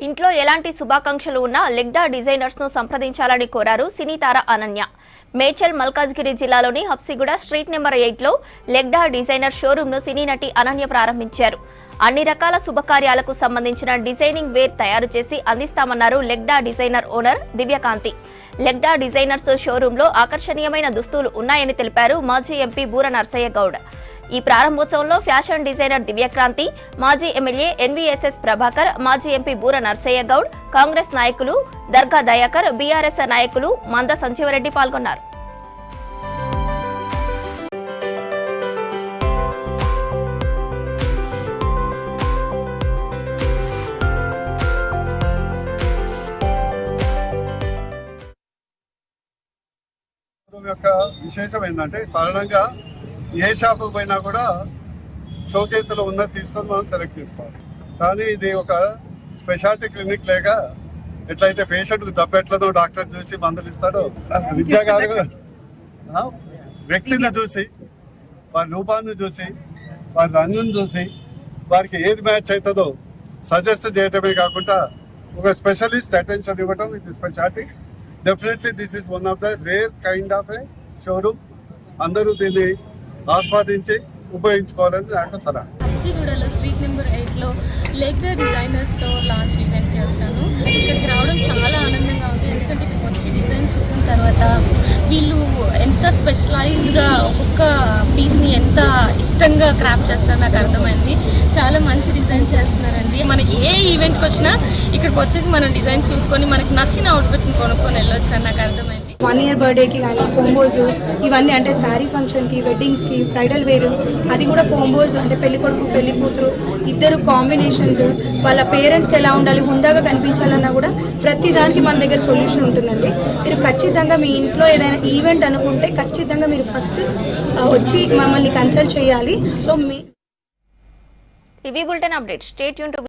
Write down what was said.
ఇంట్లో ఎలాంటి శుభాకాంక్షలు ఉన్నా లెగ్డా డిజైనర్స్ ను సంప్రదించాలని కోరారు సినీ తార అనన్య. మేడ్చల్ మల్కాజ్గిరి జిల్లాలోని హబ్సిగూడ స్ట్రీట్ నెంబర్ 8 లో లెగ్డా డిజైనర్ షోరూమ్ ను సినీ నటి అనన్య ప్రారంభించారు. అన్ని రకాల శుభకార్యాలకు సంబంధించిన డిజైనింగ్ వేర్ తయారు చేసి అందిస్తామన్నారు లెగ్డా డిజైనర్ ఓనర్ దివ్యకాంతి. లెగ్డా డిజైనర్స్ షోరూమ్ లో ఆకర్షణీయమైన దుస్తులు ఉన్నాయని తెలిపారు మాజీ ఎంపీ బూర నర్సయ్య గౌడ్. ఈ ప్రారంభోత్సవంలో ఫ్యాషన్ డిజైనర్ దివ్యక్రాంతి, మాజీ ఎమ్మెల్యే ఎన్వీఎస్ఎస్ ప్రభాకర్, మాజీ ఎంపీ బూర నర్సయ్య గౌడ్, కాంగ్రెస్ నాయకులు దర్గా దయాకర్, బీఆర్ఎస్ నాయకులు మంద సంజీవరెడ్డి పాల్గొన్నారు. యొక్క విశేషం ఏంటంటే సాధారణంగా ఏ షాపు పోయినా కూడా షోకేసులో ఉన్నది తీసుకొని మనం సెలెక్ట్ చేసుకోవాలి. కానీ ఇది ఒక స్పెషాలిటీ క్లినిక్ లేక ఎట్లయితే పేషెంట్కి జబ్బెట్లనో డాక్టర్ చూసి మందులు ఇస్తాడో, విద్యాగారు వ్యక్తిని చూసి, వారి రూపాన్ని చూసి, వారి రంగుని చూసి, వారికి ఏది మ్యాచ్ అవుతుందో సజెస్ట్ చేయటమే కాకుండా ఒక స్పెషలిస్ట్ అటెన్షన్ ఇవ్వటం ఇది speciality. Definitely this is one of the rare kind of A showroom. అందరూ దీన్ని ఆస్వాదించి ఉపయోగించుకోవాలని నాకు సలహా. హబ్సిగూడలో స్ట్రీట్ నెంబర్ 8 లో లెగ్డా డిజైనర్ స్టోర్ లాంచ్ ఈవెంట్కి వచ్చాను. ఇక్కడికి రావడం చాలా ఆనందంగా ఉంది. ఎందుకంటే ఇక్కడికి వచ్చి డిజైన్స్ చూసిన తర్వాత వీళ్ళు ఎంత స్పెషలైజ్డ్గా ఒక్కొక్క పీస్ని ఎంత ఇష్టంగా క్రాఫ్ట్ చేస్తారో నాకు అర్థమైంది. చాలా మంచి డిజైన్స్ చేస్తున్నారండి. మనం ఏ ఈవెంట్కి వచ్చినా ఇక్కడికి వచ్చేసి మనం డిజైన్ చూసుకొని మనకు నచ్చిన అవుట్ఫిట్స్ని కొనుక్కొని వెళ్ళొచ్చు అని నాకు అర్థమైంది. 1 year బర్త్డేకి కానీ కోంబోస్ ఇవన్నీ అంటే శారీ ఫంక్షన్కి, వెడ్డింగ్స్కి, బ్రైడల్ వేరు, అది కూడా కోంబోస్ అంటే పెళ్లి కొడుకు పెళ్లి కూతురు ఇద్దరు కాంబినేషన్స్, వాళ్ళ పేరెంట్స్కి ఎలా ఉండాలి, హుందాగా కనిపించాలన్నా కూడా ప్రతి దానికి మన దగ్గర సొల్యూషన్ ఉంటుందండి. మీరు ఖచ్చితంగా మీ ఇంట్లో ఏదైనా ఈవెంట్ అనుకుంటే ఖచ్చితంగా మీరు ఫస్ట్ వచ్చి మమ్మల్ని కన్సల్ట్ చేయాలి. సో ఇవి bulletin update. Stay tune to